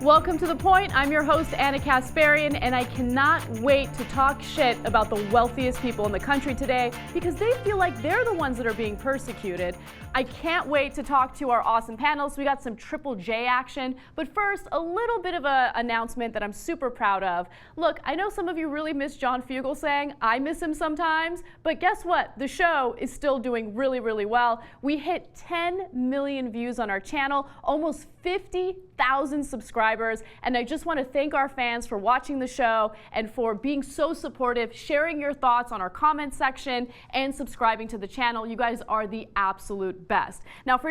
Welcome to The Point. I'm your host, Ana Kasparian, and I cannot wait to talk shit about the wealthiest people in the country today because they feel like they're the ones that are being persecuted. I can't wait to talk to our awesome panelists. We got some Triple J action, but first, a little bit of an announcement that I'm super proud of. Look, I know some of you really miss John Fugelsang. I miss him sometimes, but guess what? The show is still doing really, really well. We hit 10 million views on our channel, almost 50,000 subscribers, and I just want to thank our fans for watching the show and for being so supportive, sharing your thoughts on our comment section, and subscribing to the channel. You guys are the absolute best. Now, for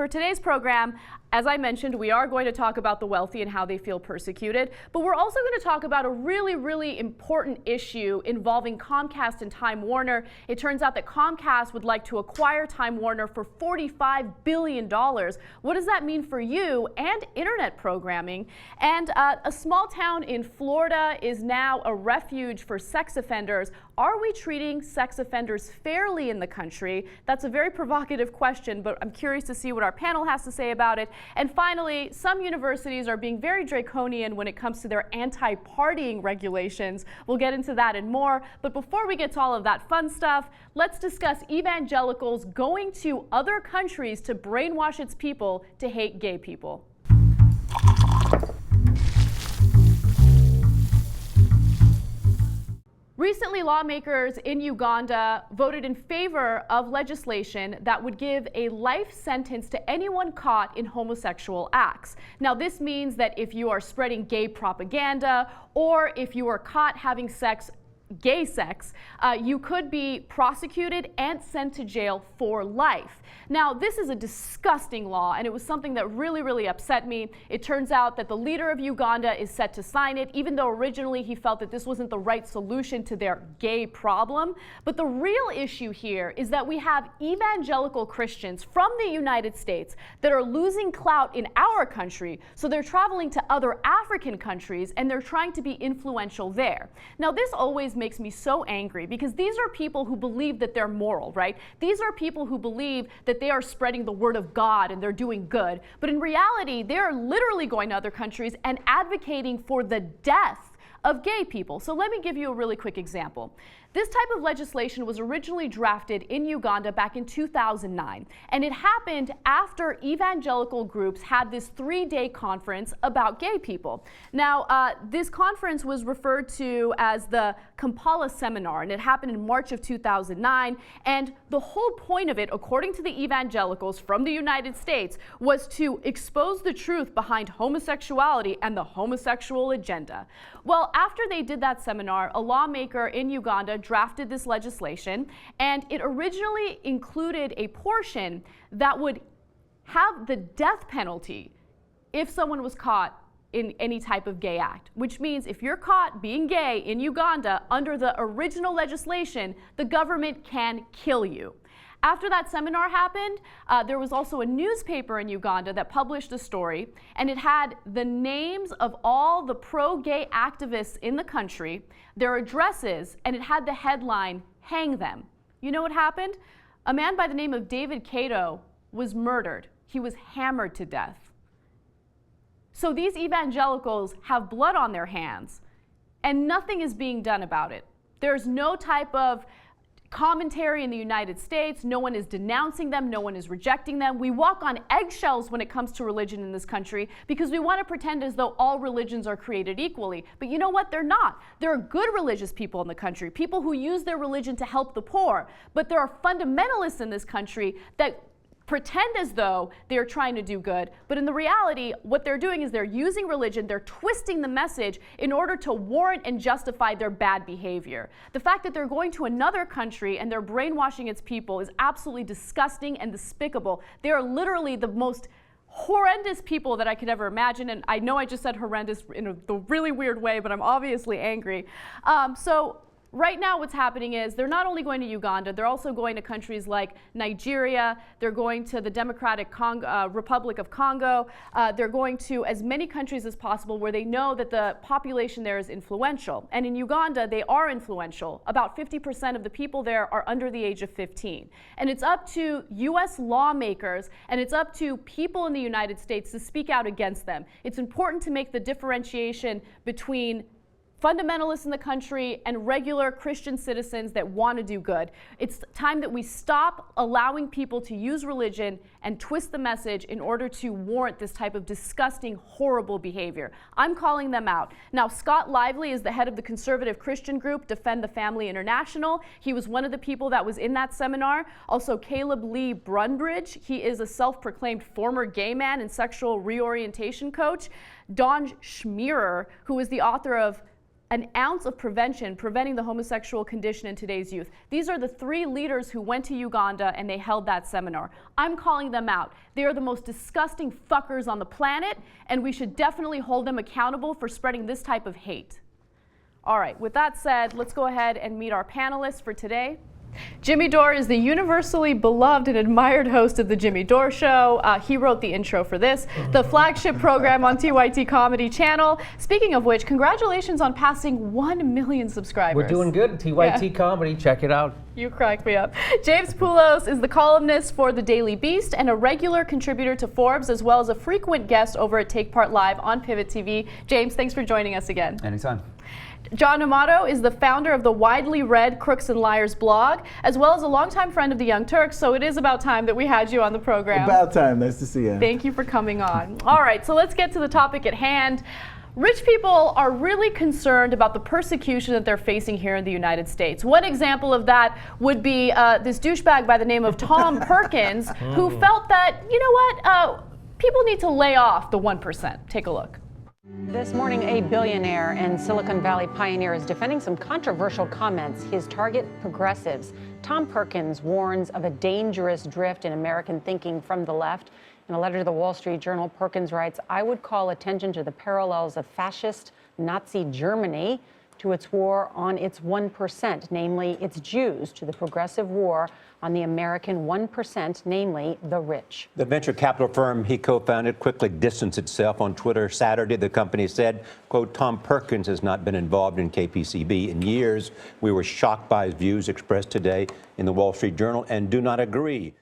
today's program, as I mentioned, we are going to talk about the wealthy and how they feel persecuted, but we're also going to talk about a really, really important issue involving Comcast and Time Warner. It turns out that Comcast would like to acquire Time Warner for $45 billion. What does that mean for you and internet programming? And a small town in Florida is now a refuge for sex offenders. Are we treating sex offenders fairly in the country? That's a very provocative question, but I'm curious to see what our panel has to say about it. And finally, some universities are being very draconian when it comes to their anti-partying regulations. We'll get into that and more. But before we get to all of that fun stuff, let's discuss evangelicals going to other countries to brainwash its people to hate gay people. Recently, lawmakers in Uganda voted in favor of legislation that would give a life sentence to anyone caught in homosexual acts. Now, this means that if you are spreading gay propaganda or if you are caught having gay sex, you could be prosecuted and sent to jail for life. Now, this is a disgusting law, and it was something that really, really upset me. It turns out that the leader of Uganda is set to sign it, even though originally he felt that this wasn't the right solution to their gay problem. But the real issue here is that we have evangelical Christians from the United States that are losing clout in our country, so they're traveling to other African countries, and they're trying to be influential there. Now, this always makes me so angry because these are people who believe that they're moral, right? These are people who believe that they are spreading the word of God and they're doing good. But in reality, they are literally going to other countries and advocating for the death of gay people. So let me give you a really quick example. This type of legislation was originally drafted in Uganda back in 2009, and it happened after evangelical groups had this 3-day conference about gay people. Now, this conference was referred to as the Kampala Seminar, and it happened in March of 2009, and the whole point of it, according to the evangelicals from the United States, was to expose the truth behind homosexuality and the homosexual agenda. Well, after they did that seminar, a lawmaker in Uganda drafted this legislation, and it originally included a portion that would have the death penalty if someone was caught in any type of gay act, which means if you're caught being gay in Uganda under the original legislation, the government can kill you. After that seminar happened, there was also a newspaper in Uganda that published a story, and it had the names of all the pro-gay activists in the country, their addresses, and it had the headline, "Hang them." You know what happened? A man by the name of David Cato was murdered. He was hammered to death. So these evangelicals have blood on their hands, and nothing is being done about it. There's no type of commentary in the United States. No one is denouncing them. No one is rejecting them. We walk on eggshells when it comes to religion in this country because we want to pretend as though all religions are created equally. But you know what? They're not. There are good religious people in the country, people who use their religion to help the poor. But there are fundamentalists in this country that pretend as though they're trying to do good, but in the reality, what they're doing is they're using religion, they're twisting the message in order to warrant and justify their bad behavior. The fact that they're going to another country and they're brainwashing its people is absolutely disgusting and despicable. They are literally the most horrendous people that I could ever imagine, and I know I just said horrendous in a really weird way, but I'm obviously angry. So right now what's happening is they're not only going to Uganda, they're also going to countries like Nigeria, they're going to the Democratic Republic of Congo, they're going to as many countries as possible where they know that the population there is influential. And in Uganda, they are influential. About 50% of the people there are under the age of 15. And it's up to U.S. lawmakers and it's up to people in the United States to speak out against them. It's important to make the differentiation between fundamentalists in the country and regular Christian citizens that want to do good. It's time that we stop allowing people to use religion and twist the message in order to warrant this type of disgusting, horrible behavior. I'm calling them out. Now, Scott Lively is the head of the conservative Christian group Defend the Family International. He was one of the people that was in that seminar. Also, Caleb Lee Brunbridge. He is a self-proclaimed former gay man and sexual reorientation coach. Don Schmierer, who is the author of An Ounce of Prevention, Preventing the Homosexual Condition in Today's Youth. These are the 3 leaders who went to Uganda and they held that seminar. I'm calling them out. They are the most disgusting fuckers on the planet, and we should definitely hold them accountable for spreading this type of hate. All right, with that said, let's go ahead and meet our panelists for today. Jimmy Dore is the universally beloved and admired host of The Jimmy Dore Show. He wrote the intro for this, the flagship program on TYT Comedy Channel. Speaking of which, congratulations on passing 1 million subscribers. We're doing good. TYT Comedy, check it out. You crack me up. James Poulos is the columnist for The Daily Beast and a regular contributor to Forbes, as well as a frequent guest over at Take Part Live on Pivot TV. James, thanks for joining us again. Anytime. John Amato is the founder of the widely read Crooks and Liars blog, as well as a longtime friend of the Young Turks, so it is about time that we had you on the program. About time. Nice to see you. Thank you for coming on. All right, so let's get to the topic at hand. Rich people are really concerned about the persecution that they're facing here in the United States. One example of that would be this douchebag by the name of Tom Perkins, who felt that, you know what, people need to lay off the 1%. Take a look. This morning, a billionaire and Silicon Valley pioneer is defending some controversial comments. His target, progressives. Tom Perkins warns of a dangerous drift in American thinking from the left. In a letter to the Wall Street Journal, Perkins writes, "I would call attention to the parallels of fascist Nazi Germany to its war on its 1%, namely its Jews, to the progressive war on the American 1%, namely the rich." The venture capital firm he co-founded quickly distanced itself on Twitter Saturday. The company said, quote, "Tom Perkins has not been involved in KPCB in years. We were shocked by his views expressed today in the Wall Street Journal and do not agree."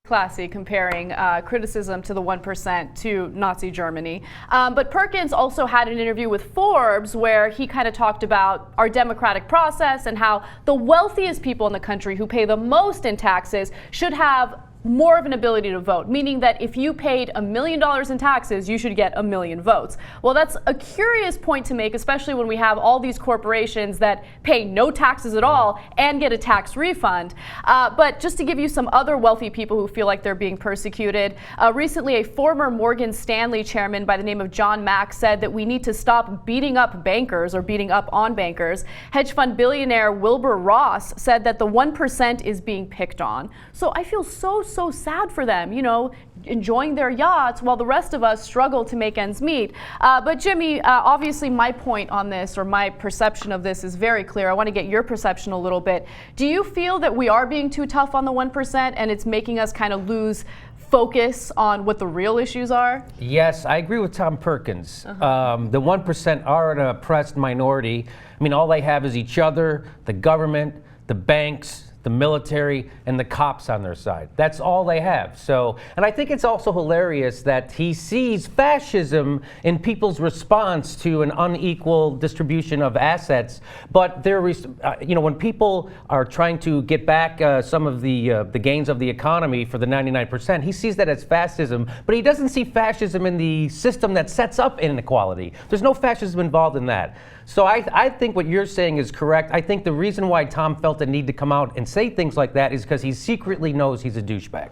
Classy, comparing criticism to the 1% to Nazi Germany. But Perkins also had an interview with Forbes where he kind of talked about our democratic process and how the wealthiest people in the country who pay the most in taxes should have more of an ability to vote, meaning that if you paid $1 million in taxes, you should get 1 million votes. Well, that's a curious point to make, especially when we have all these corporations that pay no taxes at all and get a tax refund. But just to give you some other wealthy people who feel like they're being persecuted, recently a former Morgan Stanley chairman by the name of John Mack said that we need to stop beating up bankers or beating up on bankers. Hedge fund billionaire Wilbur Ross said that the 1% is being picked on. So I feel so sad for them, you know, enjoying their yachts while the rest of us struggle to make ends meet. But Jimmy, obviously my point on this, or my perception of this, is very clear. I want to get your perception a little bit. Do you feel that we are being too tough on the 1% and it's making us kind of lose focus on what the real issues are? Yes, I agree with Tom Perkins. The 1% are an oppressed minority. I mean, all they have is each other, the government, the banks, the military, and the cops on their side. That's all they have. So, and I think it's also hilarious that he sees fascism in people's response to an unequal distribution of assets. But they're, you know, when people are trying to get back some of the gains of the economy for the 99%, he sees that as fascism. But he doesn't see fascism in the system that sets up inequality. There's no fascism involved in that. So I think what you're saying is correct. I think the reason why Tom felt the need to come out and say things like that is because he secretly knows he's a douchebag.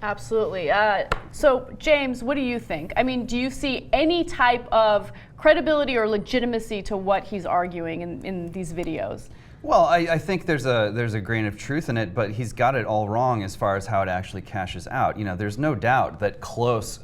Absolutely. So, James, what do you think? I mean, do you see any type of credibility or legitimacy to what he's arguing in these videos? Well, I think there's a grain of truth in it, but he's got it all wrong as far as how it actually cashes out. You know, there's no doubt that close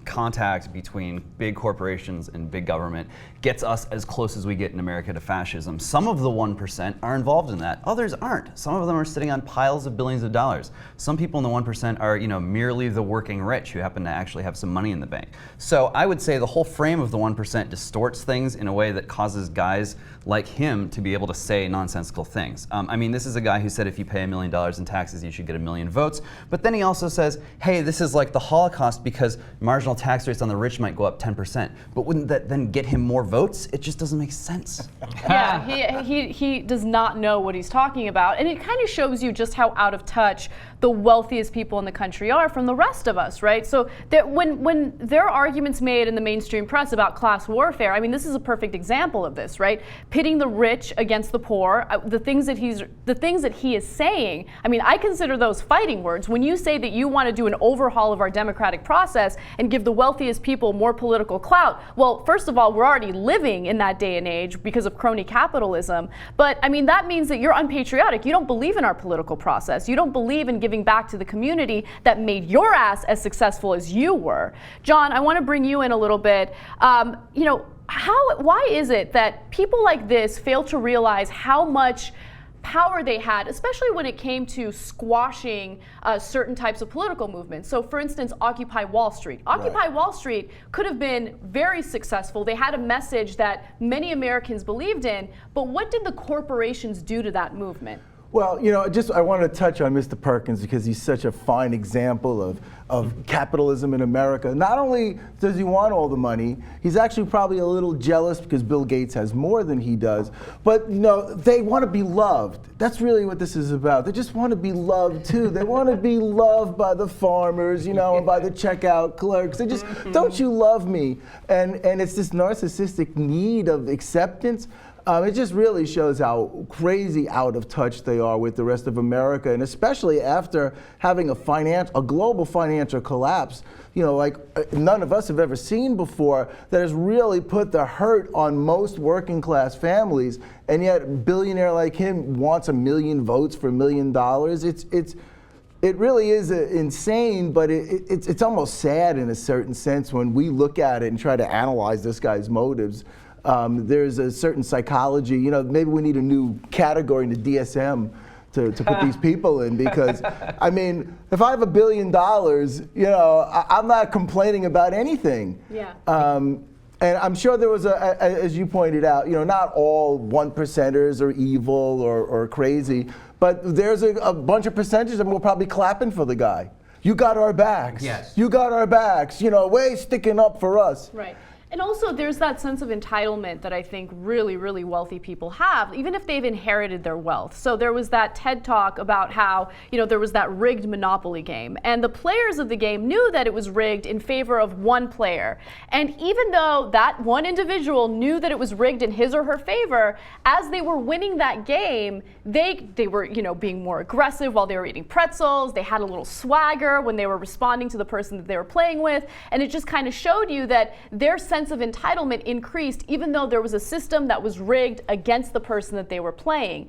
contact between big corporations and big government gets us as close as we get in America to fascism. Some of the 1% are involved in that. Others aren't. Some of them are sitting on piles of billions of dollars. Some people in the 1% are, merely the working rich who happen to actually have some money in the bank. So I would say the whole frame of the 1% distorts things in a way that causes guys like him to be able to say nonsensical things. This is a guy who said if you pay $1 million in taxes, you should get 1 million votes. But then he also says, hey, this is like the Holocaust because marginal tax rates on the rich might go up 10%. But wouldn't that then get him more votes? It just doesn't make sense. Yeah, he does not know what he's talking about. And it kind of shows you just how out of touch the wealthiest people in the country are from the rest of us, right? So that when there are arguments made in the mainstream press about class warfare, this is a perfect example of this, right? Pitting the rich against the poor, the things that he is saying, I consider those fighting words. When you say that you want to do an overhaul of our democratic process and give the wealthiest people more political clout, well, first of all, we're already living in that day and age because of crony capitalism. But that means that you're unpatriotic. You don't believe in our political process. You don't believe in giving back to the community that made your ass as successful as you were. John, I want to bring you in a little bit. Why is it that people like this fail to realize how much power they had, especially when it came to squashing certain types of political movements? So for instance, Occupy Wall Street. Occupy Wall Street could have been very successful. They had a message that many Americans believed in, but what did the corporations do to that movement? Well, I want to touch on Mr. Perkins because he's such a fine example of capitalism in America. Not only does he want all the money, he's actually probably a little jealous because Bill Gates has more than he does. But they want to be loved. That's really what this is about. They just want to be loved too. They want to be loved by the farmers, and by the checkout clerks. They just, don't you love me? And it's this narcissistic need of acceptance. It just really shows how crazy out of touch they are with the rest of America, and especially after having a global financial collapse, like none of us have ever seen before, that has really put the hurt on most working class families, and yet a billionaire like him wants 1 million votes for $1 million. It really is insane, but it's almost sad in a certain sense when we look at it and try to analyze this guy's motives. There's a certain psychology, maybe we need a new category in the DSM to put these people in, because, if I have $1 billion, I'm not complaining about anything. Yeah. And I'm sure there was as you pointed out, not all 1%ers are evil or crazy, but there's a bunch of percentages that were probably clapping for the guy. You got our backs. Yes. You got our backs. Way sticking up for us. Right. And also there's that sense of entitlement that I think really, really wealthy people have, even if they've inherited their wealth. So there was that TED Talk about how, there was that rigged Monopoly game. And the players of the game knew that it was rigged in favor of one player. And even though that one individual knew that it was rigged in his or her favor, as they were winning that game, they were, being more aggressive while they were eating pretzels. They had a little swagger when they were responding to the person that they were playing with. And it just kind of showed you that their sense of entitlement increased even though there was a system that was rigged against the person that they were playing.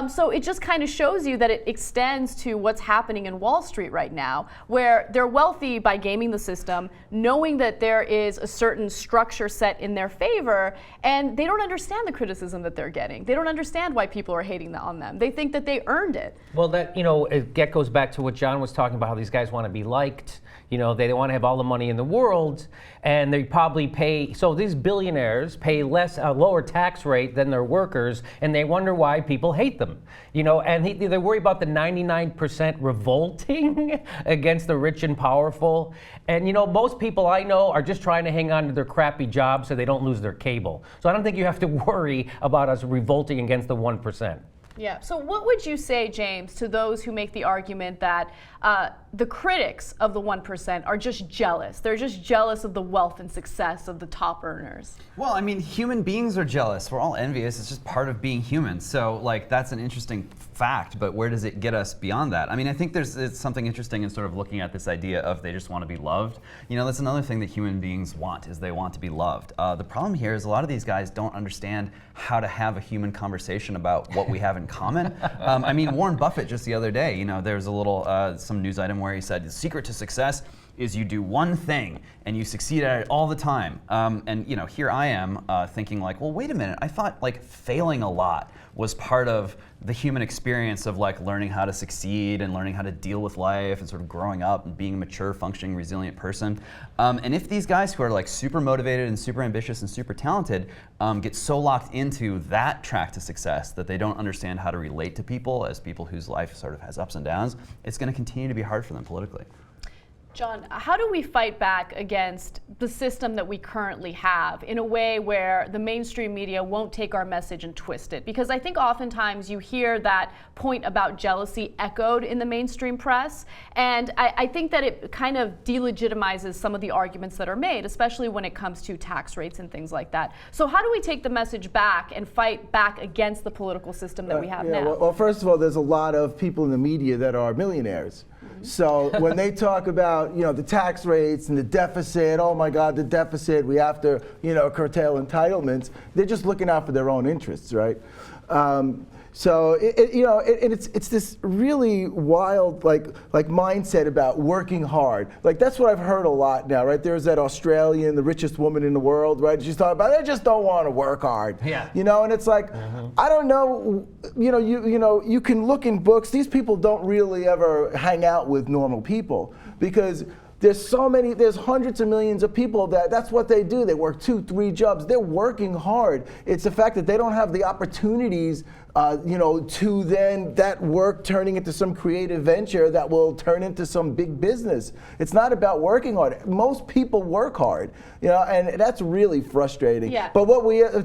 So it just kind of shows you that it extends to what's happening in Wall Street right now, where they're wealthy by gaming the system, knowing that there is a certain structure set in their favor, and they don't understand the criticism that they're getting. They don't understand why people are hating on them. They think that they earned it. Well, it goes back to what John was talking about, how these guys want to be liked. They want to have all the money in the world, and they probably pay. So these billionaires pay a lower tax rate than their workers, and they wonder why people hate them. And they worry about the 99% revolting against the rich and powerful. And most people I know are just trying to hang on to their crappy jobs so they don't lose their cable. So I don't think you have to worry about us revolting against the 1%. Yeah. So what would you say, James, to those who make the argument that the critics of the 1% are just jealous? They're just jealous of the wealth and success of the top earners. Well, human beings are jealous. We're all envious. It's just part of being human. So, that's an interesting fact, but where does it get us beyond that? I think it's something interesting in sort of looking at this idea of they just want to be loved. That's another thing that human beings want, is they want to be loved. The problem here is a lot of these guys don't understand how to have a human conversation about what we have in common. Warren Buffett just the other day, there was a little, some news item where he said the secret to success is you do one thing and you succeed at it all the time. And here I am thinking like, well, wait a minute. I thought like failing a lot was part of the human experience of like learning how to succeed and learning how to deal with life and sort of growing up and being a mature, functioning, resilient person. And if these guys who are like super motivated and super ambitious and super talented get so locked into that track to success that they don't understand how to relate to people as people whose life sort of has ups and downs, it's going to continue to be hard for them politically. John, how do we fight back against the system that we currently have in a way where the mainstream media won't take our message and twist it? Because I think oftentimes you hear that point about jealousy echoed in the mainstream press, and I think that it kind of delegitimizes some of the arguments that are made, especially when it comes to tax rates and things like that. So how do we take the message back and fight back against the political system that we have now? Well, first of all, there's a lot of people in the media that are millionaires. So when they talk about, the tax rates and the deficit, oh my God, the deficit, we have to, curtail entitlements, they're just looking out for their own interests, right? So it's this really wild like mindset about working hard. Like that's what I've heard a lot now, right? There's that Australian, the richest woman in the world, right? She's talking about they just don't want to work hard. Yeah. And it's like I don't know. You can look in books. These people don't really ever hang out with normal people because there's hundreds of millions of people that's what they do. They work 2-3 jobs. They're working hard. It's the fact that they don't have the opportunities, to then that work turning into some creative venture that will turn into some big business. It's not about working hard. Most people work hard, and that's really frustrating. Yeah. But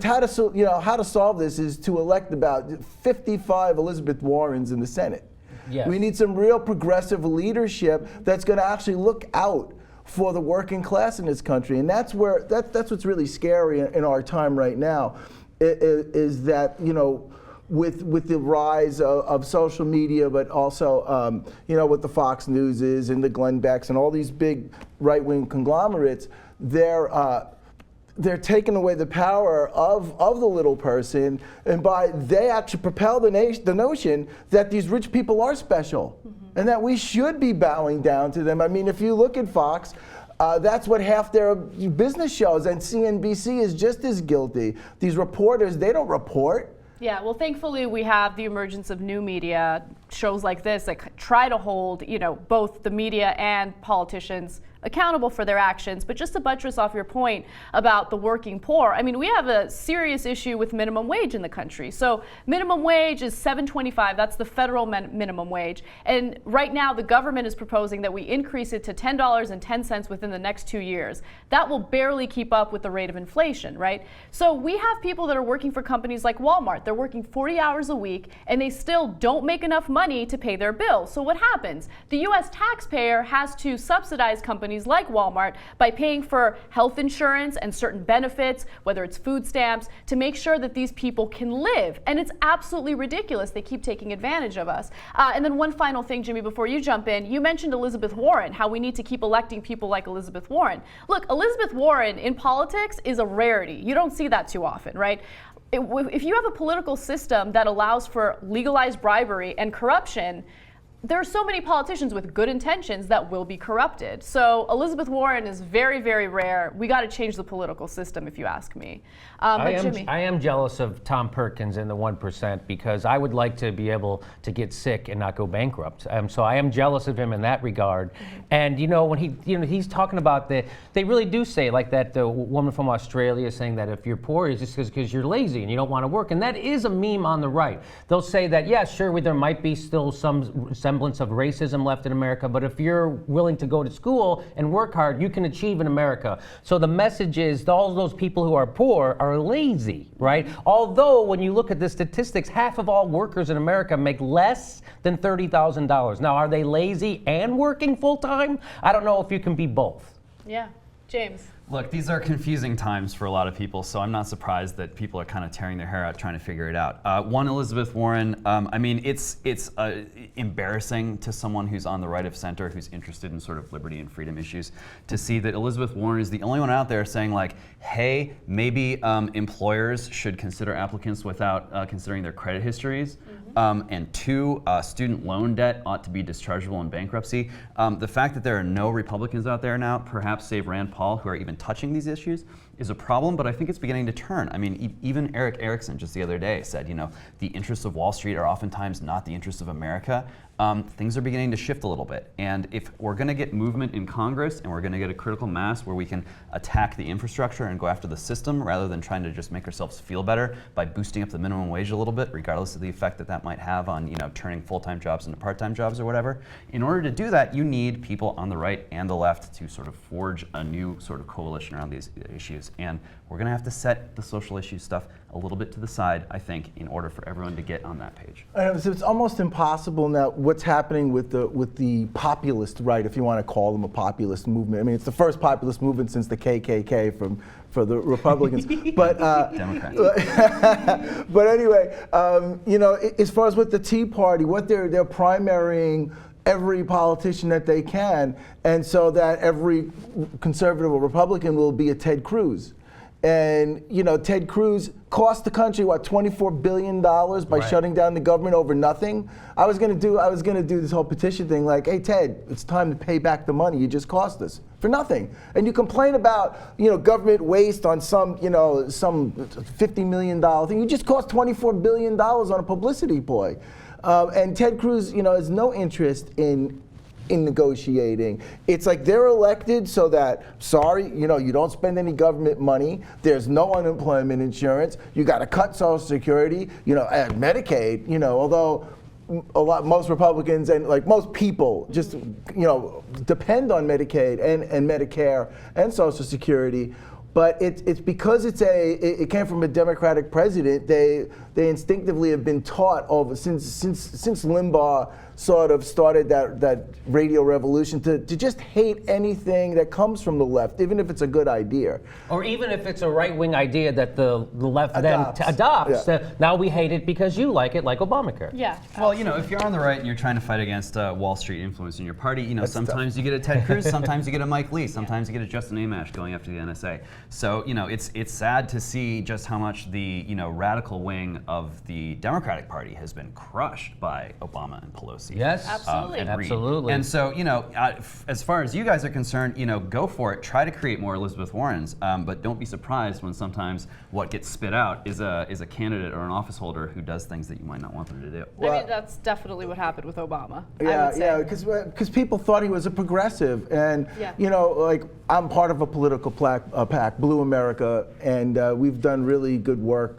how to solve this is to elect about 55 Elizabeth Warrens in the Senate. Yes. We need some real progressive leadership that's going to actually look out for the working class in this country, and that's what's really scary in our time right now, is that with the rise of social media, but also with the Fox Newses and the Glenn Becks and all these big right-wing conglomerates, they're taking away the power of the little person, and they actually propel the notion that these rich people are special, and that we should be bowing down to them. I mean, if you look at Fox, that's what half their business shows, and CNBC is just as guilty. These reporters, they don't report. Yeah, well, thankfully we have the emergence of new media, shows like this that try to hold, both the media and politicians accountable for their actions. But just to buttress off your point about the working poor, I mean, we have a serious issue with minimum wage in the country. So minimum wage is $7.25. That's the federal minimum wage. And right now the government is proposing that we increase it to $10.10 within the next 2 years. That will barely keep up with the rate of inflation, right? So we have people that are working for companies like Walmart. They're working 40 hours a week and they still don't make enough money to pay their bills. So what happens? The U.S. taxpayer has to subsidize companies like Walmart by paying for health insurance and certain benefits, whether it's food stamps, to make sure that these people can live. And it's absolutely ridiculous. They keep taking advantage of us. And then one final thing, Jimmy, before you jump in, you mentioned Elizabeth Warren, how we need to keep electing people like Elizabeth Warren. Look, Elizabeth Warren in politics is a rarity. You don't see that too often, right? If you have a political system that allows for legalized bribery and corruption, there are so many politicians with good intentions that will be corrupted. So Elizabeth Warren is very, very rare. We got to change the political system, if you ask me. Jimmy. I am jealous of Tom Perkins and the 1% because I would like to be able to get sick and not go bankrupt. So I am jealous of him in that regard. And when he's talking about they really do say like that. The woman from Australia saying that if you're poor, it's just because you're lazy and you don't want to work. And that is a meme on the right. They'll say that, yeah, sure, there might be still some semblance of racism left in America, but if you're willing to go to school and work hard, you can achieve in America. So the message is all those people who are poor are lazy, right? Although when you look at the statistics, half of all workers in America make less than $30,000. Now, are they lazy and working full time? I don't know if you can be both. Yeah. James. Look, these are confusing times for a lot of people, so I'm not surprised that people are kind of tearing their hair out trying to figure it out. One, Elizabeth Warren, I mean, it's embarrassing to someone who's on the right of center, who's interested in sort of liberty and freedom issues, to see that Elizabeth Warren is the only one out there saying like, hey, maybe employers should consider applicants without considering their credit histories. And two, student loan debt ought to be dischargeable in bankruptcy. The fact that there are no Republicans out there now, perhaps save Rand Paul, who are even touching these issues, is a problem, but I think it's beginning to turn. I mean, even Eric Erickson just the other day said, you know, the interests of Wall Street are oftentimes not the interests of America. Things are beginning to shift a little bit. And if we're going to get movement in Congress and we're going to get a critical mass where we can attack the infrastructure and go after the system rather than trying to just make ourselves feel better by boosting up the minimum wage a little bit, regardless of the effect that that might have on, you know, turning full-time jobs into part-time jobs or whatever, in order to do that, you need people on the right and the left to sort of forge a new sort of coalition around these issues. And we're going to have to set the social issue stuff a little bit to the side, I think, in order for everyone to get on that page. So it's almost impossible now what's happening with the populist right, if you want to call them a populist movement. I mean, it's the first populist movement since the KKK for the Republicans. But Democrats. but anyway, you know, as far as with the Tea Party, what they're primarying every politician that they can, and so that every conservative or Republican will be a Ted Cruz. And you know, Ted Cruz cost the country what, $24 billion by shutting down the government over nothing. I was gonna do this whole petition thing like, hey Ted, it's time to pay back the money you just cost us for nothing. And you complain about, you know, government waste on some $50 million thing. You just cost $24 billion on a publicity ploy. And Ted Cruz, you know, has no interest in negotiating. It's like they're elected so that, sorry, you know, you don't spend any government money, there's no unemployment insurance, you got to cut Social Security, you know, and Medicaid, you know, although most Republicans and like most people just, you know, depend on Medicaid and Medicare and Social Security. But it's because it came from a Democratic president. They instinctively have been taught since Limbaugh sort of started that radio revolution to just hate anything that comes from the left, even if it's a good idea. Or even if it's a right-wing idea that the left Adopts. then adopts. Yeah. Now we hate it because you like it, like Obamacare. Yeah. Well, you know, if you're on the right and you're trying to fight against Wall Street influence in your party, you know, That's sometimes you get a Ted Cruz, sometimes you get a Mike Lee, sometimes you get a Justin Amash going after the NSA. So, you know, it's sad to see just how much the, you know, radical wing of the Democratic Party has been crushed by Obama and Pelosi. Yes, Absolutely. And Reid. absolutely. And so, you know, as far as you guys are concerned, you know, go for it. Try to create more Elizabeth Warrens, but don't be surprised when sometimes what gets spit out is a candidate or an office holder who does things that you might not want them to do. I mean, that's definitely what happened with Obama. I Yeah, would say. because people thought he was a progressive, and Yeah. you know, like I'm part of a political PAC, Blue America, and we've done really good work.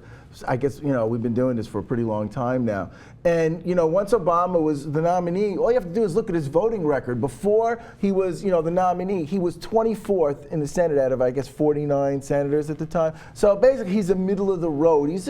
I guess, you know, we've been doing this for a pretty long time now. And, you know, once Obama was the nominee, all you have to do is look at his voting record. Before he was, you know, the nominee, he was 24th in the Senate out of, I guess, 49 senators at the time. So basically, he's a middle of the road. He's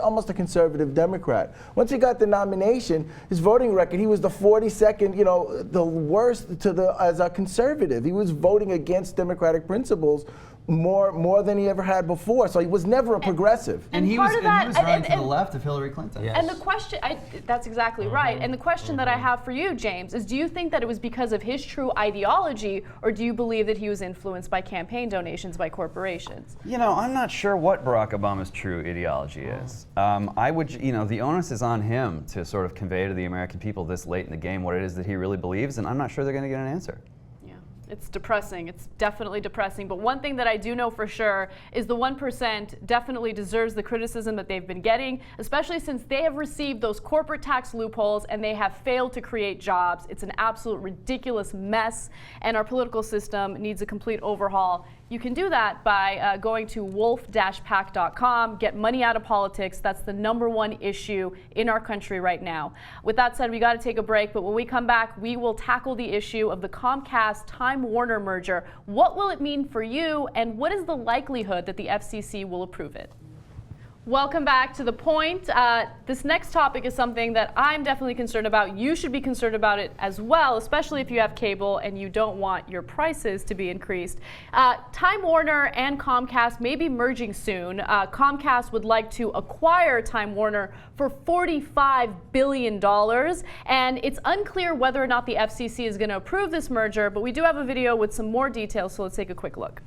almost a conservative Democrat. Once he got the nomination, his voting record, he was the 42nd, you know, the worst as a conservative. He was voting against democratic principles more than he ever had before. So he was never a progressive. And he part was, of that- and he was running to and- the left of Hillary Clinton. Yeah. And the question, that's exactly right. And the question that I have for you, James, is do you think that it was because of his true ideology, or do you believe that he was influenced by campaign donations by corporations? You know, I'm not sure what Barack Obama's true ideology is. I would, you know, the onus is on him to sort of convey to the American people this late in the game what it is that he really believes, and I'm not sure they're going to get an answer. It's depressing. It's definitely depressing. But one thing that I do know for sure is the 1% definitely deserves the criticism that they've been getting, especially since they have received those corporate tax loopholes and they have failed to create jobs. It's an absolute ridiculous mess, and our political system needs a complete overhaul. You can do that by going to wolf-pac.com, get money out of politics. That's the #1 issue in our country right now. With that said, we got to take a break, but when we come back, we will tackle the issue of the Comcast-Time Warner merger. What will it mean for you, and what is the likelihood that the FCC will approve it? Welcome back to The Point. This next topic is something that I'm definitely concerned about. You should be concerned about it as well, especially if you have cable and you don't want your prices to be increased. Time Warner and Comcast may be merging soon. Comcast would like to acquire Time Warner for $45 billion, and it's unclear whether or not the FCC is going to approve this merger, but we do have a video with some more details, so let's take a quick look.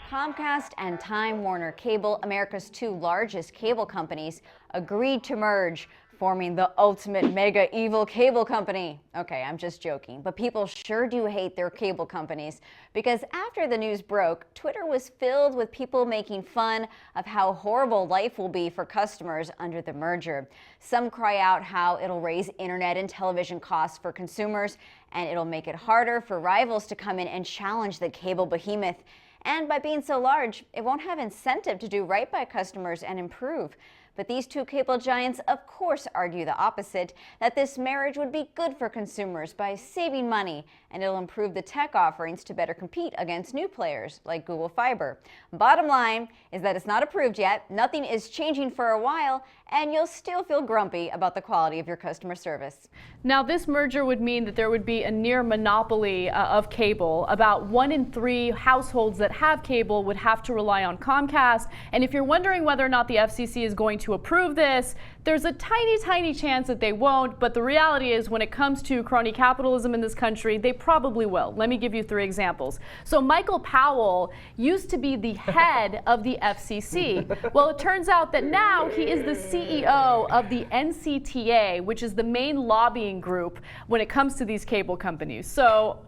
Comcast and Time Warner Cable, America's two largest cable companies, agreed to merge, forming the ultimate mega evil cable company. Okay, I'm just joking, but people sure do hate their cable companies, because after the news broke, Twitter was filled with people making fun of how horrible life will be for customers under the merger. Some cry out how it'll raise internet and television costs for consumers, and it'll make it harder for rivals to come in and challenge the cable behemoth. And by being so large, it won't have incentive to do right by customers and improve. But these two cable giants, of course, argue the opposite, that this marriage would be good for consumers by saving money, and it'll improve the tech offerings to better compete against new players like Google Fiber. Bottom line is that it's not approved yet, nothing is changing for a while, and you'll still feel grumpy about the quality of your customer service. Now, this merger would mean that there would be a near monopoly of cable. About 1 in 3 households that have cable would have to rely on Comcast. And if you're wondering whether or not the FCC is going to approve this, there's a tiny, tiny chance that they won't. But the reality is, when it comes to crony capitalism in this country, they probably will. Let me give you 3 examples. So Michael Powell used to be the head of the FCC. Well, it turns out that now he is the CEO of the NCTA, which is the main lobbying group when it comes to these cable companies. So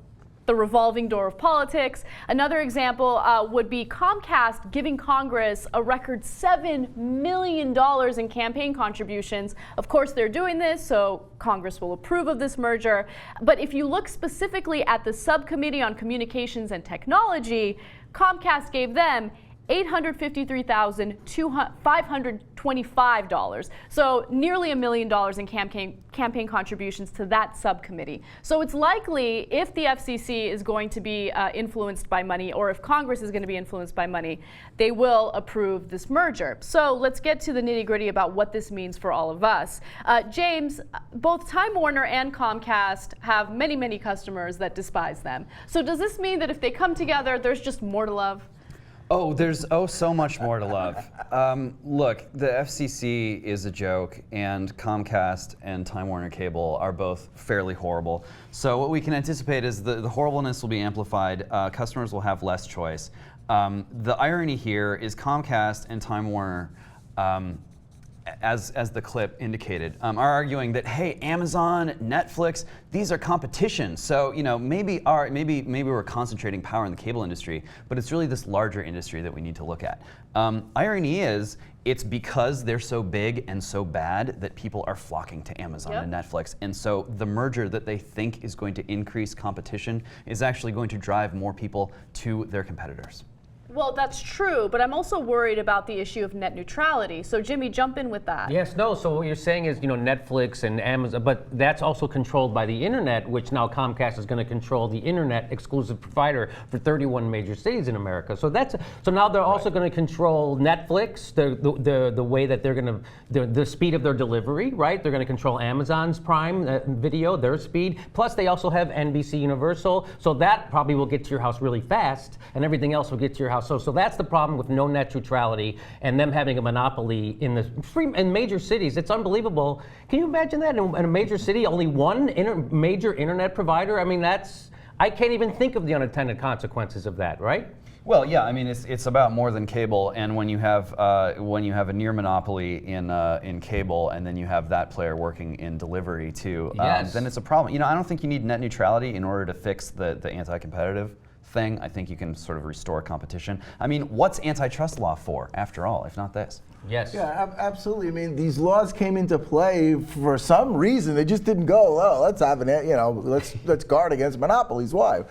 the revolving door of politics. Another example would be Comcast giving Congress a record $7 million in campaign contributions. Of course, they're doing this, so Congress will approve of this merger. But if you look specifically at the Subcommittee on Communications and Technology, Comcast gave them $853,525. So nearly $1 million in campaign contributions to that subcommittee. So it's likely, if the FCC is going to be influenced by money, or if Congress is going to be influenced by money, they will approve this merger. So let's get to the nitty-gritty about what this means for all of us. James, both Time Warner and Comcast have many, many customers that despise them. So does this mean that if they come together, there's just more to love? Oh, there's so much more to love. Look, the FCC is a joke, and Comcast and Time Warner Cable are both fairly horrible. So what we can anticipate is the horribleness will be amplified. Customers will have less choice. The irony here is Comcast and Time Warner, as the clip indicated, are arguing that, hey, Amazon, Netflix, these are competition. So maybe we're concentrating power in the cable industry, but it's really this larger industry that we need to look at. Irony is, it's because they're so big and so bad that people are flocking to Amazon and Netflix. And so the merger that they think is going to increase competition is actually going to drive more people to their competitors. Well, that's true, but I'm also worried about the issue of net neutrality. So, Jimmy, jump in with that. Yes, no, so what you're saying is, Netflix and Amazon, but that's also controlled by the internet, which now Comcast is going to control the internet exclusive provider for 31 major cities in America. So now they're also going to control Netflix, the way that they're going to, the speed of their delivery, right? They're going to control Amazon's Prime Video, their speed. Plus, they also have NBC Universal, so that probably will get to your house really fast, and everything else will get to your house. So that's the problem with no net neutrality and them having a monopoly in major cities. It's unbelievable. Can you imagine that in a major city, only one major internet provider? I mean, I can't even think of the unintended consequences of that, right? Well, yeah, I mean, it's about more than cable, and when you have a near monopoly in cable, and then you have that player working in delivery too, then it's a problem. I don't think you need net neutrality in order to fix the anti-competitive thing. I think you can sort of restore competition. I mean, what's antitrust law for, after all, if not this? Yes. Yeah, absolutely. I mean, these laws came into play for some reason. They just didn't go, oh, let's have let's guard against monopolies. Why?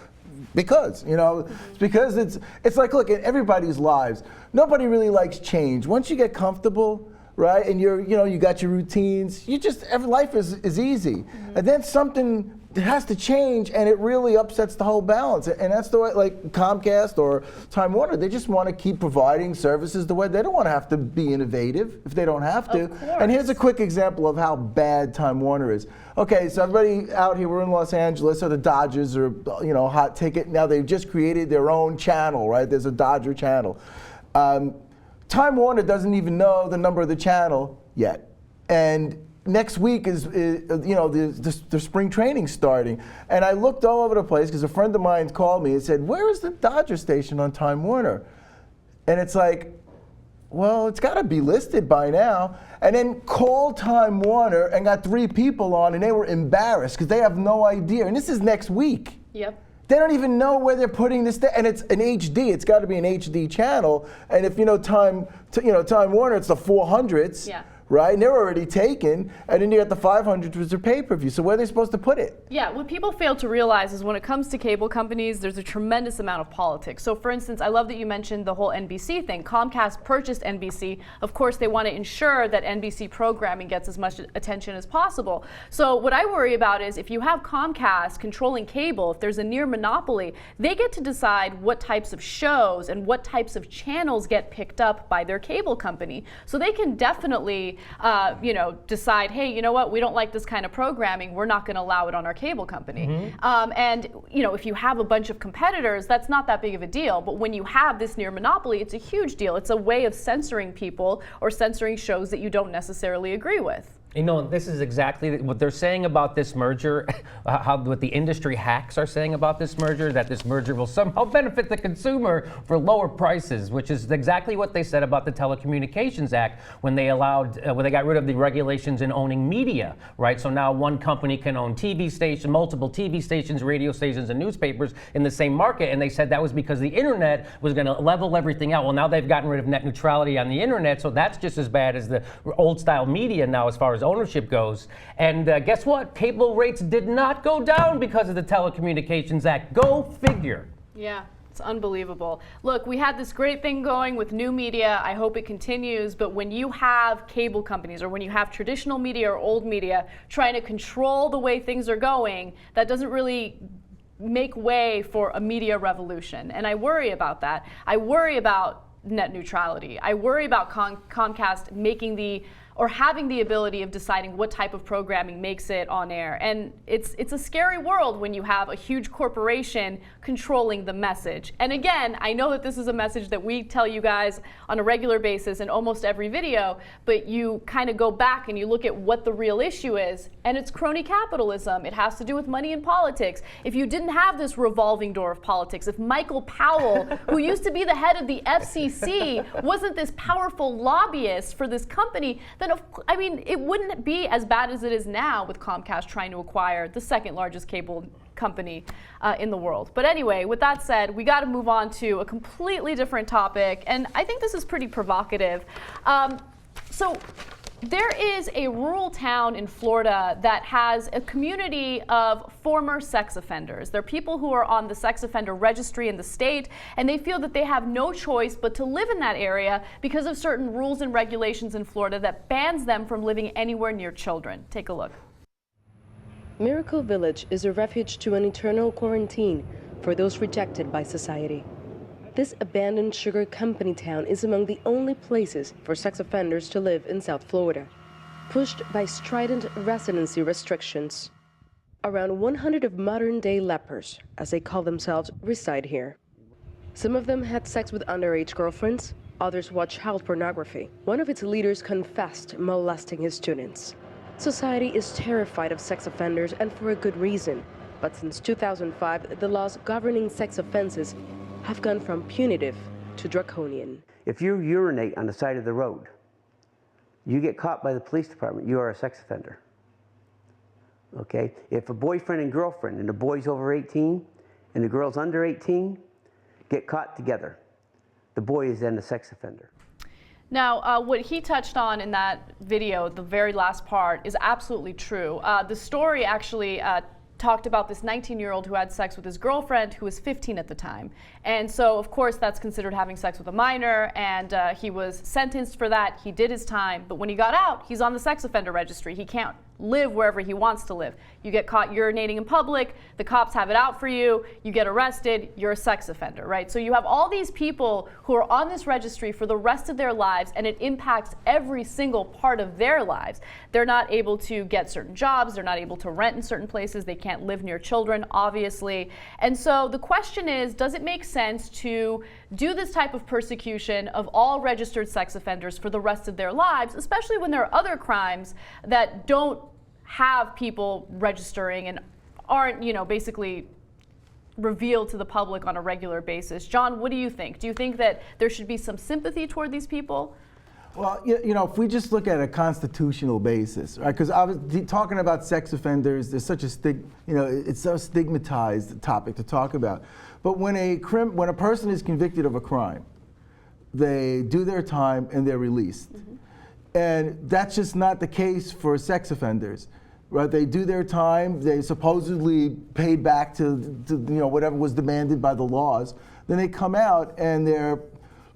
Because, it's because it's like, look, in everybody's lives, nobody really likes change. Once you get comfortable, right, and you got your routines, life is easy. Mm-hmm. And then something it has to change, and it really upsets the whole balance. And that's the way, like Comcast or Time Warner, they just want to keep providing services the way they don't want to have to be innovative if they don't have to. And here's a quick example of how bad Time Warner is. Okay, so everybody out here, we're in Los Angeles, so the Dodgers are, hot ticket. Now they've just created their own channel, right? There's a Dodger channel. Time Warner doesn't even know the number of the channel yet. And next week is the spring training starting. And I looked all over the place because a friend of mine called me and said, where is the Dodger station on Time Warner? And it's like, well, it's got to be listed by now. And then called Time Warner and got 3 people on, and they were embarrassed because they have no idea. And this is next week. Yep. They don't even know where they're putting this, and it's an HD. It's got to be an HD channel. And if Time Warner, it's the 400s. Yeah. Right? And they're already taken, and then you got the 500s, which are pay-per-view. So where are they supposed to put it? Yeah, what people fail to realize is when it comes to cable companies, there's a tremendous amount of politics. So for instance, I love that you mentioned the whole NBC thing. Comcast purchased NBC. Of course, they want to ensure that NBC programming gets as much attention as possible. So what I worry about is if you have Comcast controlling cable, if there's a near monopoly, they get to decide what types of shows and what types of channels get picked up by their cable company. So they can definitely decide, hey, you know what, we don't like this kind of programming, we're not going to allow it on our cable company. And if you have a bunch of competitors, that's not that big of a deal. But when you have this near monopoly, it's a huge deal. It's a way of censoring people or censoring shows that you don't necessarily agree with. This is exactly what they're saying about this merger, what the industry hacks are saying about this merger, that this merger will somehow benefit the consumer for lower prices, which is exactly what they said about the Telecommunications Act when they got rid of the regulations in owning media, right? So now one company can own multiple TV stations, radio stations, and newspapers in the same market, and they said that was because the internet was going to level everything out. Well, now they've gotten rid of net neutrality on the internet, so that's just as bad as the old-style media now as far as ownership goes. And guess what? Cable rates did not go down because of the Telecommunications Act. Go figure. Yeah. It's unbelievable. Look, we had this great thing going with new media. I hope it continues. But when you have cable companies or when you have traditional media or old media trying to control the way things are going, that doesn't really make way for a media revolution. And I worry about that. I worry about net neutrality. I worry about Comcast having the ability of deciding what type of programming makes it on air. And it's a scary world when you have a huge corporation controlling the message. And again, I know that this is a message that we tell you guys on a regular basis in almost every video, but you kind of go back and you look at what the real issue is, and it's crony capitalism. It has to do with money and politics. If you didn't have this revolving door of politics, if Michael Powell, who used to be the head of the FCC, wasn't this powerful lobbyist for this company, then it wouldn't be as bad as it is now with Comcast trying to acquire the second largest cable company in the world. But anyway, with that said, we got to move on to a completely different topic, and I think this is pretty provocative. So there is a rural town in Florida that has a community of former sex offenders. They're people who are on the sex offender registry in the state, and they feel that they have no choice but to live in that area because of certain rules and regulations in Florida that bans them from living anywhere near children. Take a look. Miracle Village is a refuge to an eternal quarantine for those rejected by society. This abandoned sugar company town is among the only places for sex offenders to live in South Florida, pushed by strident residency restrictions. Around 100 of modern-day lepers, as they call themselves, reside here. Some of them had sex with underage girlfriends, others watched child pornography. One of its leaders confessed molesting his students. Society is terrified of sex offenders, and for a good reason. But since 2005, the laws governing sex offenses have gone from punitive to draconian. If you urinate on the side of the road, you get caught by the police department, you are a sex offender. Okay? If a boyfriend and girlfriend, and the boy's over 18 and the girl's under 18, get caught together, the boy is then a sex offender. Now, what he touched on in that video, the very last part, is absolutely true. The story actually talked about this 19-year-old who had sex with his girlfriend who was 15 at the time. And so, of course, that's considered having sex with a minor, and he was sentenced for that. He did his time, but when he got out, he's on the sex offender registry. He can't live wherever he wants to live. You get caught urinating in public, the cops have it out for you, you get arrested, you're a sex offender, right? So you have all these people who are on this registry for the rest of their lives, and it impacts every single part of their lives. They're not able to get certain jobs, they're not able to rent in certain places, they can't live near children, obviously. And so the question is, does it make sense to do this type of persecution of all registered sex offenders for the rest of their lives, especially when there are other crimes that don't have people registering and aren't, basically revealed to the public on a regular basis? John, what do you think? Do you think that there should be some sympathy toward these people? Well, if we just look at a constitutional basis, right? Because I was talking about sex offenders, there's such a it's so stigmatized topic to talk about. But when a person is convicted of a crime, they do their time and they're released. Mm-hmm. And that's just not the case for sex offenders, right? They do their time, they supposedly paid back to whatever was demanded by the laws. Then they come out and they're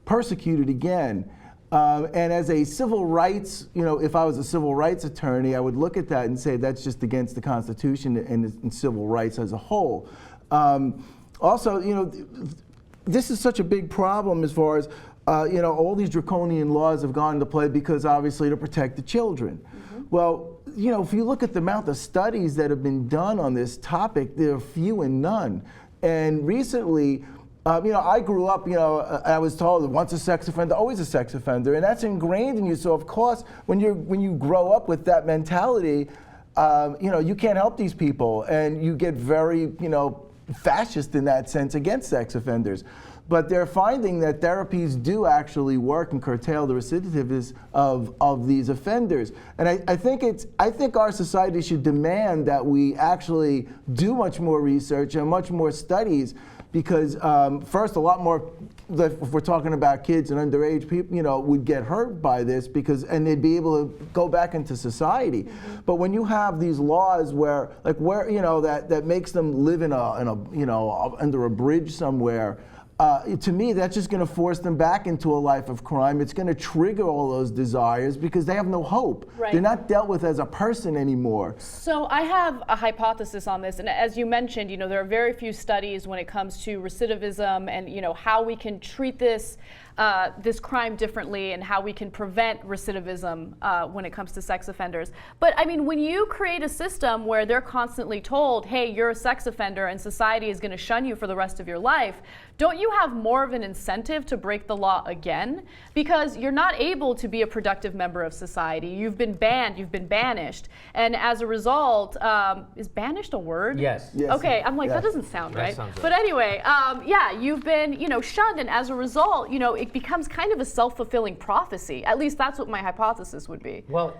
persecuted again. And as a civil rights, if I was a civil rights attorney, I would look at that and say that's just against the Constitution and civil rights as a whole. Also, this is such a big problem as far as all these draconian laws have gone into play because obviously to protect the children. Mm-hmm. Well, if you look at the amount of studies that have been done on this topic, they're few and none. And recently, I grew up, I was told that once a sex offender, always a sex offender, and that's ingrained in you. So of course, when you grow up with that mentality, you can't help these people, and you get very, fascist in that sense against sex offenders. But they're finding that therapies do actually work and curtail the recidivism of these offenders. And I think our society should demand that we actually do much more research and much more studies, because first, a lot more, if we're talking about kids and underage people, would get hurt by this and they'd be able to go back into society. Mm-hmm. But when you have these laws that makes them live in under a bridge somewhere, to me, that's just going to force them back into a life of crime. It's going to trigger all those desires because they have no hope. Right. They're not dealt with as a person anymore. So I have a hypothesis on this, and as you mentioned, there are very few studies when it comes to recidivism and how we can treat this crime differently and how we can prevent recidivism when it comes to sex offenders. But I mean, when you create a system where they're constantly told, hey, you're a sex offender and society is going to shun you for the rest of your life, don't you have more of an incentive to break the law again? Because you're not able to be a productive member of society. You've been banned, you've been banished. And as a result, is banished a word? Yes. Okay, I'm like, yes. That doesn't sound right. Sounds right. But anyway, you've been, shunned, and as a result, it becomes kind of a self-fulfilling prophecy. At least that's what my hypothesis would be. Well,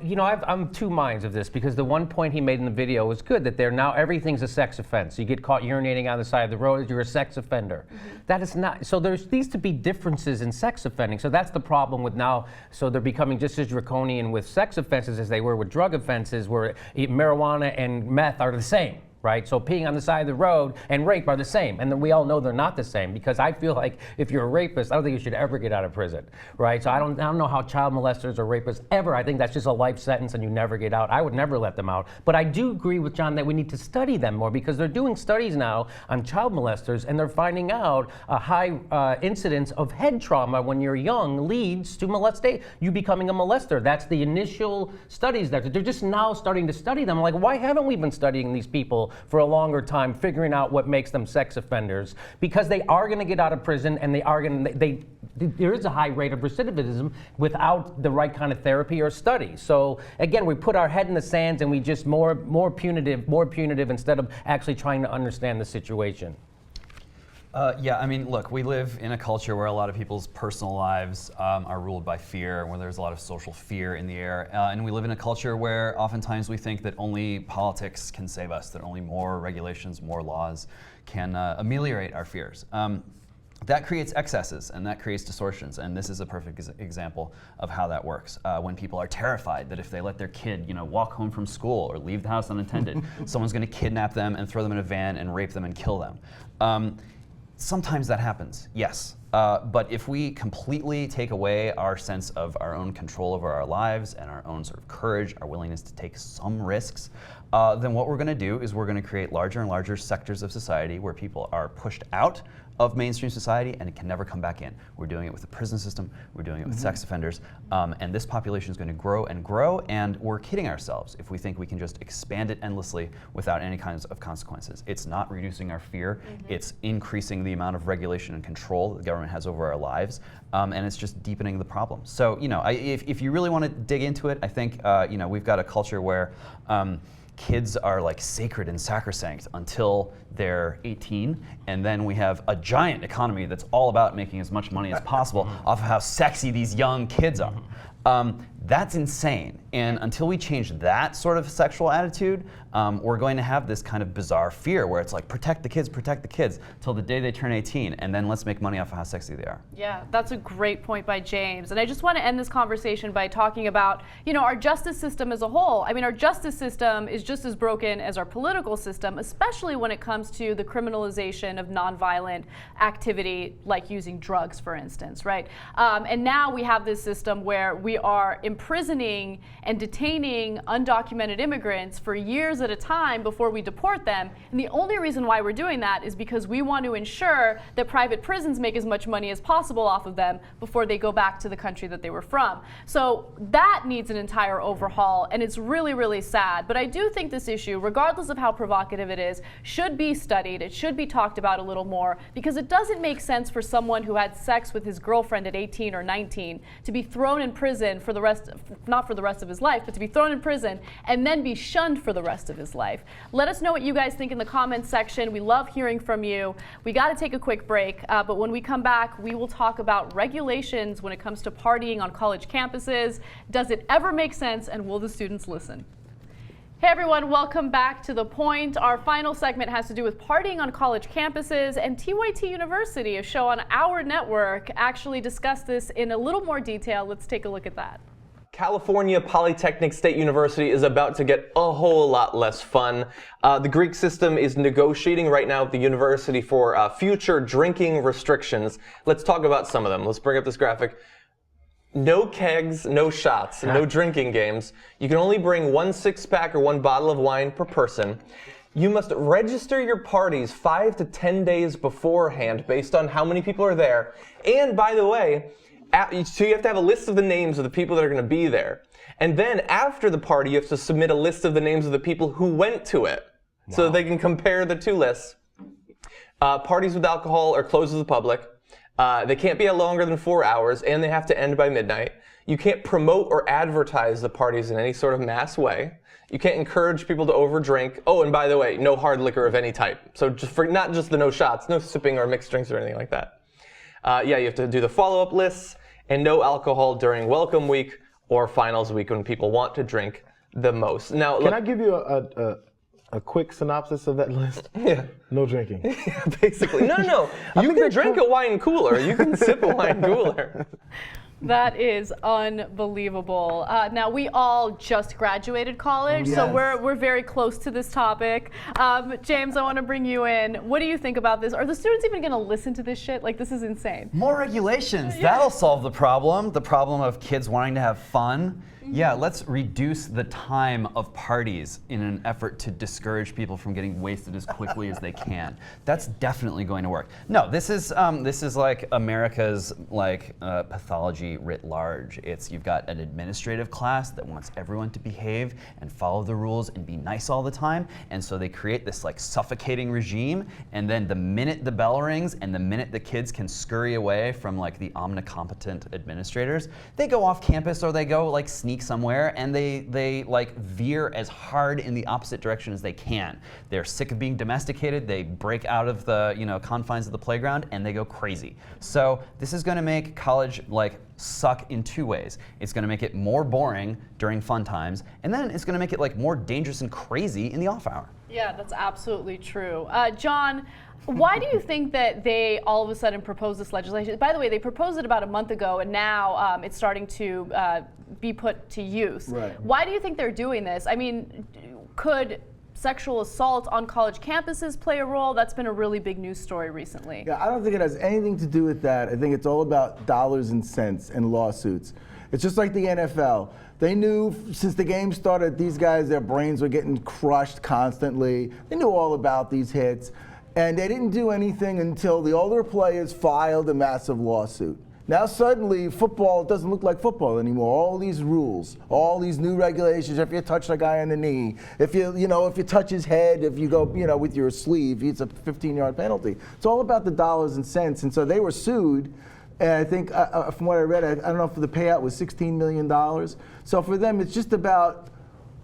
I'm two minds of this, because the one point he made in the video was good, that everything's a sex offense. You get caught urinating on the side of the road, you're a sex offender. Mm-hmm. That is not, so there needs to be differences in sex offending. So that's the problem with now, so they're becoming just as draconian with sex offenses as they were with drug offenses, where marijuana and meth are the same. Right? So peeing on the side of the road and rape are the same. And then we all know they're not the same, because I feel like if you're a rapist, I don't think you should ever get out of prison. Right? So I don't know how child molesters or rapists ever, I think that's just a life sentence and you never get out. I would never let them out. But I do agree with John that we need to study them more, because they're doing studies now on child molesters and they're finding out a high incidence of head trauma when you're young leads to molestation, you becoming a molester. That's the initial studies that they're just now starting to study them. I'm like, why haven't we been studying these people for a longer time, figuring out what makes them sex offenders? Because they are going to get out of prison, and there is a high rate of recidivism without the right kind of therapy or study. So again, we put our head in the sands and we just more punitive instead of actually trying to understand the situation. Look, we live in a culture where a lot of people's personal lives are ruled by fear, where there's a lot of social fear in the air. And we live in a culture where oftentimes we think that only politics can save us, that only more regulations, more laws can ameliorate our fears. That creates excesses and that creates distortions, and this is a perfect example of how that works. When people are terrified that if they let their kid, walk home from school or leave the house unattended, someone's going to kidnap them and throw them in a van and rape them and kill them. Sometimes that happens, yes. But if we completely take away our sense of our own control over our lives and our own sort of courage, our willingness to take some risks, then what we're going to do is we're going to create larger and larger sectors of society where people are pushed out of mainstream society and it can never come back in. We're doing it with the prison system, we're doing it with sex offenders, and this population is going to grow and grow, and we're kidding ourselves if we think we can just expand it endlessly without any kinds of consequences. It's not reducing our fear, it's increasing the amount of regulation and control that the government has over our lives, and it's just deepening the problem. So, if you really want to dig into it, I think, we've got a culture where kids are like sacred and sacrosanct until they're 18, and then we have a giant economy that's all about making as much money as possible off of how sexy these young kids are. That's insane, and until we change that sort of sexual attitude, we're going to have this kind of bizarre fear where it's like, protect the kids, till the day they turn 18, and then let's make money off of how sexy they are. Yeah, that's a great point by James. And I just want to end this conversation by talking about, our justice system as a whole. I mean, our justice system is just as broken as our political system, especially when it comes to the criminalization of nonviolent activity, like using drugs, for instance, right? And now we have this system where we are imprisoning and detaining undocumented immigrants for years at a time before we deport them. And the only reason why we're doing that is because we want to ensure that private prisons make as much money as possible off of them before they go back to the country that they were from. So that needs an entire overhaul, and it's really, really sad. But I do think this issue, regardless of how provocative it is, should be studied. It should be talked about a little more, because it doesn't make sense for someone who had sex with his girlfriend at 18 or 19 to be thrown in prison for the rest, not for the rest of his life, but to be thrown in prison and then be shunned for the rest of his life. Let us know what you guys think in the comments section. We love hearing from you. We got to take a quick break, but when we come back, we will talk about regulations when it comes to partying on college campuses. Does it ever make sense, and will the students listen? Hey everyone, welcome back to The Point. Our final segment has to do with partying on college campuses, and TYT University, a show on our network, actually discussed this in a little more detail. Let's take a look at that. California Polytechnic State University is about to get a whole lot less fun. The Greek system is negotiating right now with the university for future drinking restrictions. Let's talk about some of them. Let's bring up this graphic. No kegs, no shots, no drinking games. You can only bring 1 6-pack or 1 bottle of wine per person. You must register your parties 5 to 10 days beforehand based on how many people are there. And by the way, so you have to have a list of the names of the people that are going to be there. And then after the party, you have to submit a list of the names of the people who went to it. Wow. So that they can compare the two lists. Parties with alcohol are closed to the public. They can't be longer than 4 hours, and they have to end by midnight. You can't promote or advertise the parties in any sort of mass way. You can't encourage people to overdrink. Oh, and by the way, no hard liquor of any type. So just for not just the no shots, no sipping or mixed drinks or anything like that. You have to do the follow-up lists, and no alcohol during welcome week or finals week when people want to drink the most. Now, can I give you a quick synopsis of that list? Yeah. No drinking. Yeah, basically. No. You can drink a wine cooler. You can sip a wine cooler. That is unbelievable. Now, we all just graduated college, yes. so we're very close to this topic. James, I want to bring you in. What do you think about this? Are the students even going to listen to this shit? Like, this is insane. More regulations. That'll solve the problem of kids wanting to have fun. Yeah, let's reduce the time of parties in an effort to discourage people from getting wasted as quickly as they can. That's definitely going to work. No, this is like America's pathology writ large. You've got an administrative class that wants everyone to behave and follow the rules and be nice all the time, and so they create this suffocating regime. And then the minute the bell rings and the minute the kids can scurry away from the omnicompetent administrators, they go off campus or they go sneak somewhere, and they veer as hard in the opposite direction as they can. They're sick of being domesticated. They break out of the confines of the playground and they go crazy. So this is going to make college suck in 2 ways. It's going to make it more boring during fun times, and then it's going to make it more dangerous and crazy in the off hour. Yeah, that's absolutely true. John, why do you think that they all of a sudden propose this legislation? By the way, they proposed it about a month ago, and now it's starting to be put to use. Right. Why do you think they're doing this? I mean, could sexual assault on college campuses play a role? That's been a really big news story recently. Yeah, I don't think it has anything to do with that. I think it's all about dollars and cents and lawsuits. It's just like the NFL. They knew since the game started, these guys, their brains were getting crushed constantly. They knew all about these hits. And they didn't do anything until the older players filed a massive lawsuit. Now suddenly, football doesn't look like football anymore. All these rules, all these new regulations. If you touch a guy on the knee, if you touch his head, if you go, with your sleeve, it's a 15-yard penalty. It's all about the dollars and cents. And so they were sued. And I think, from what I read, I don't know if the payout was $16 million. So for them, it's just about,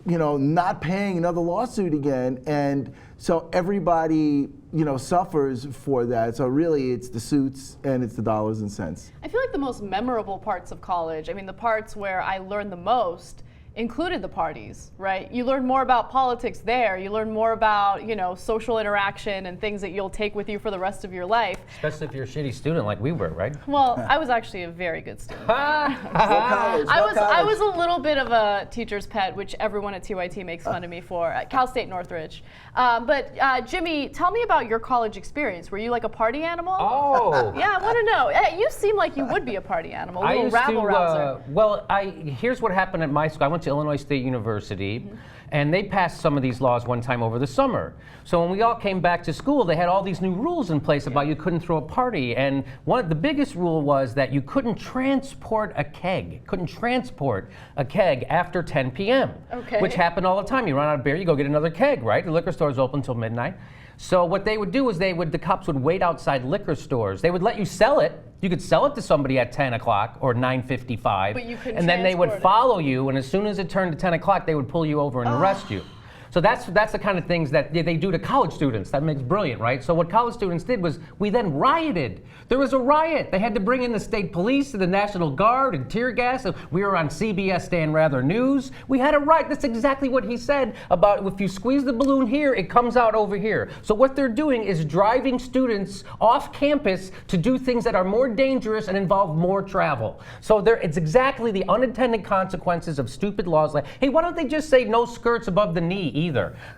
not paying another lawsuit again. And so everybody, suffers for that. So really, it's the suits and it's the dollars and cents. I feel like the most memorable parts of college, the parts where I learned the most, included the parties, right? You learn more about politics there. You learn more about, social interaction and things that you'll take with you for the rest of your life. Especially if you're a shitty student like we were, right? Well, I was actually a very good student. College? I was a little bit of a teacher's pet, which everyone at TYT makes fun of me for, at Cal State Northridge. But Jimmy, tell me about your college experience. Were you like a party animal? Oh. Yeah, I want to know. You seem like you would be a party animal, a little rabble-rouser. Here's what happened at my school. I went to Illinois State University, and they passed some of these laws one time over the summer. So when we all came back to school, they had all these new rules in place about you couldn't throw a party. And the biggest rule was that you couldn't transport a keg. After 10 p.m. Okay. Which happened all the time. You run out of beer, you go get another keg, right? The liquor store's open until midnight. So what they would do is the cops would wait outside liquor stores. They would let you sell it. You could sell it to somebody at 10 o'clock or 9:55. But you couldn't and then they would transport it. follow you, and as soon as it turned to 10 o'clock, they would pull you over and arrest you. So that's the kind of things that they do to college students. That makes brilliant, right? So what college students did was we then rioted. There was a riot. They had to bring in the state police and the National Guard and tear gas. We were on CBS Dan Rather News. We had a riot. That's exactly what he said about if you squeeze the balloon here, it comes out over here. So what they're doing is driving students off campus to do things that are more dangerous and involve more travel. So it's exactly the unintended consequences of stupid laws like, hey, why don't they just say no skirts above the knee either?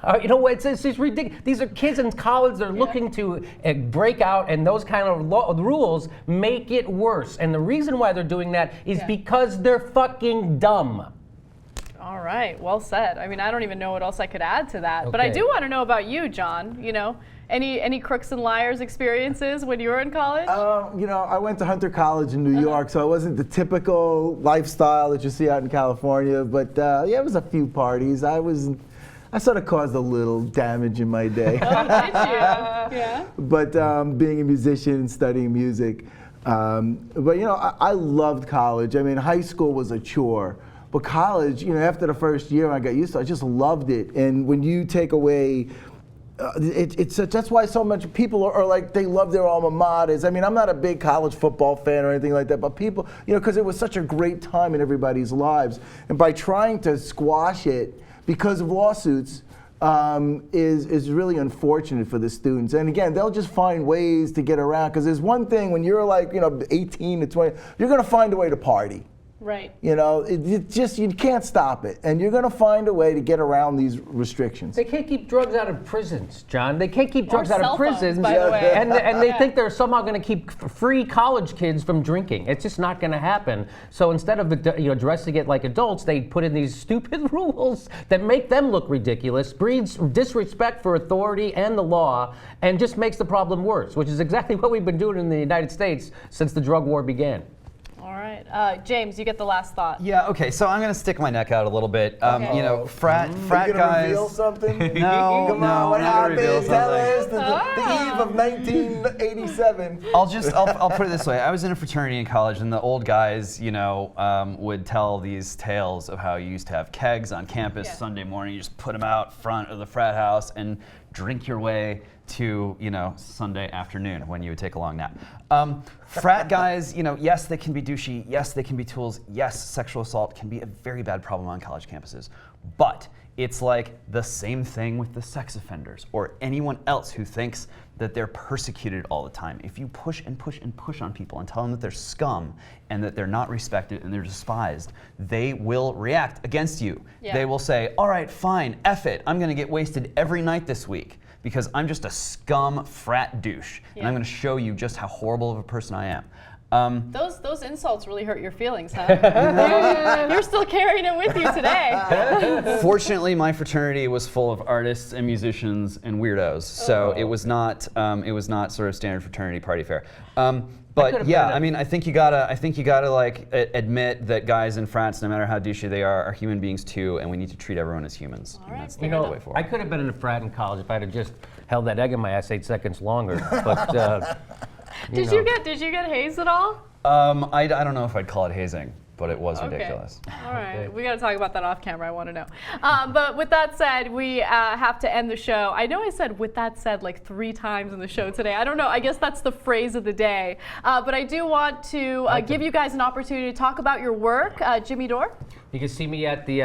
It's ridiculous. These are kids in college. They're looking to break out, and those kind of rules make it worse. And the reason why they're doing that is because they're fucking dumb. All right, well said. I don't even know what else I could add to that. Okay. But I do want to know about you, John. Any crooks and liars experiences when you were in college? I went to Hunter College in New York, so it wasn't the typical lifestyle that you see out in California. But it was a few parties. I sort of caused a little damage in my day. Oh, did you? Yeah. But being a musician and studying music. I loved college. High school was a chore. But college, after the first year I got used to it, I just loved it. And when you take away, that's why so much people are like, they love their alma maters. I'm not a big college football fan or anything like that, but people, because it was such a great time in everybody's lives. And by trying to squash it because of lawsuits, is really unfortunate for the students. And again, they'll just find ways to get around, because there's one thing when you're like 18 to 20, you're going to find a way to party. Right. You can't stop it, and you're going to find a way to get around these restrictions. They can't keep drugs out of prisons, John. They can't keep drugs Or out cell of prisons, phones, by the way. and they think they're somehow going to keep free college kids from drinking. It's just not going to happen. So instead of dressing it like adults, they put in these stupid rules that make them look ridiculous, breeds disrespect for authority and the law, and just makes the problem worse, which is exactly what we've been doing in the United States since the drug war began. All right. James, you get the last thought. Yeah, okay, so I'm going to stick my neck out a little bit. Frat Are you gonna guys. reveal something? No, Come no, on, what I'm not gonna reveal happened? Tell something. us the eve of 1987. I'll put it this way. I was in a fraternity in college, and the old guys, would tell these tales of how you used to have kegs on campus Sunday morning. You just put them out front of the frat house and drink your way to Sunday afternoon when you would take a long nap. Frat guys, yes, they can be douchey. Yes, they can be tools. Yes, sexual assault can be a very bad problem on college campuses. But It's like the same thing with the sex offenders or anyone else who thinks that they're persecuted all the time. If you push and push and push on people and tell them that they're scum and that they're not respected and they're despised, they will react against you. Yeah. They will say, all right, fine, F it, I'm gonna get wasted every night this week because I'm just a scum frat douche and I'm gonna show you just how horrible of a person I am. Those insults really hurt your feelings, huh? You're still carrying it with you today. Fortunately, my fraternity was full of artists and musicians and weirdos, so it was not sort of standard fraternity party fare. But yeah, I mean, I think you gotta like admit that guys in frats, no matter how douchey they are human beings too, and we need to treat everyone as humans. All right, that's the way forward. I could have been in a frat in college if I'd have just held that egg in my ass 8 seconds longer. But Did you get hazed at all? I don't know if I'd call it hazing, but it was ridiculous. All right, we got to talk about that off camera. I want to know. But with that said, we have to end the show. I know I said "with that said" like 3 times in the show today. I don't know. I guess that's the phrase of the day. But I do want to give you guys an opportunity to talk about your work, Jimmy Dore. you can see me at the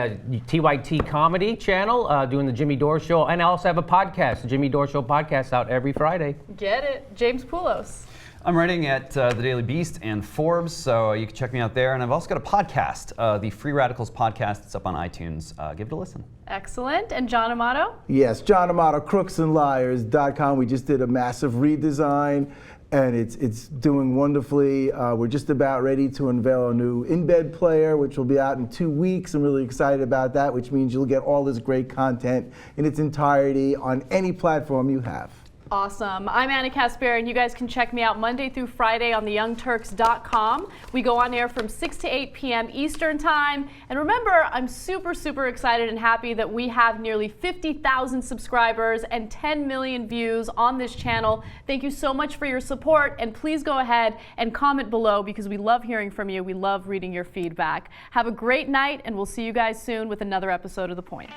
TYT Comedy channel doing the Jimmy Dore Show, and I also have a podcast, the Jimmy Dore Show podcast, out every Friday. Get it, James Poulos. I'm writing at The Daily Beast and Forbes, so you can check me out there. And I've also got a podcast, the Free Radicals podcast. It's up on iTunes. Give it a listen. Excellent. And John Amato? Yes, John Amato, crooksandliars.com. We just did a massive redesign, and it's doing wonderfully. We're just about ready to unveil a new in-bed player, which will be out in 2 weeks. I'm really excited about that, which means you'll get all this great content in its entirety on any platform you have. Awesome. I'm Ana Kasparian. You guys can check me out Monday through Friday on theyoungturks.com. We go on air from 6 to 8 p.m. Eastern Time. And remember, I'm super, super excited and happy that we have nearly 50,000 subscribers and 10 million views on this channel. Thank you so much for your support. And please go ahead and comment below because we love hearing from you. We love reading your feedback. Have a great night, and we'll see you guys soon with another episode of The Point.